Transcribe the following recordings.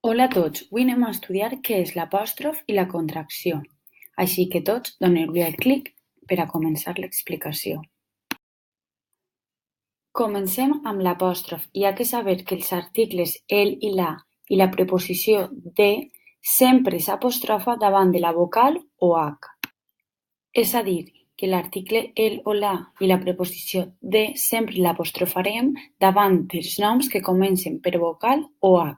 Hola a tots, avui anem a estudiar què és l'apòstrof i la contracció. Així que tots doneu-li al clic per a començar l'explicació. Comencem amb l'apòstrof. Hi ha que saber que els articles el i la preposició de sempre s'apostrofa davant de la vocal o h. És a dir, que l'article el o la i la preposició de sempre l'apostrofarem davant dels noms que comencen per vocal o h.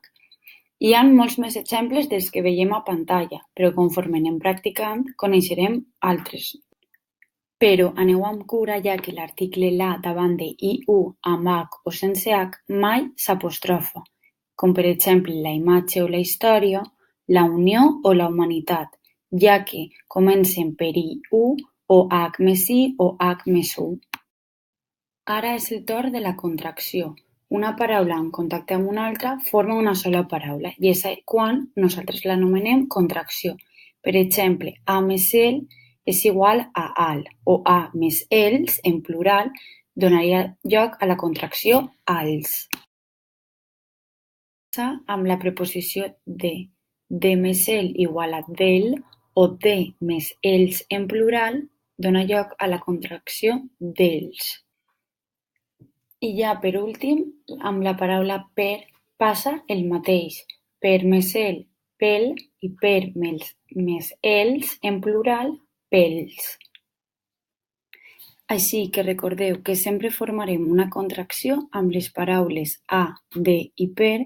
Hi ha molts més exemples dels que veiem a pantalla, però conforme anem practicant coneixerem altres. Però aneu amb cura, ja que l'article la davant de iu amb h o sense h mai s'apostrofa, com per exemple la imatge o la història, la unió o la humanitat, ja que comencen per iu o h més i o h més u. Ara és el torn de la contracció. Una paraula en contacte amb una altra forma una sola paraula i és quan nosaltres l'anomenem contracció. Per exemple, a més el és igual a al o a més els, en plural, donaria lloc a la contracció als. Amb la preposició de més el igual a del o de més els en plural dona lloc a la contracció dels. I ja per últim, amb la paraula per passa el mateix. Per més el, pel i per més els en plural, pels. Així que recordeu que sempre formarem una contracció amb les paraules a, de i per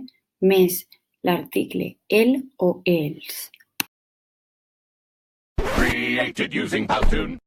més l'article el o els. Created using Powtoon.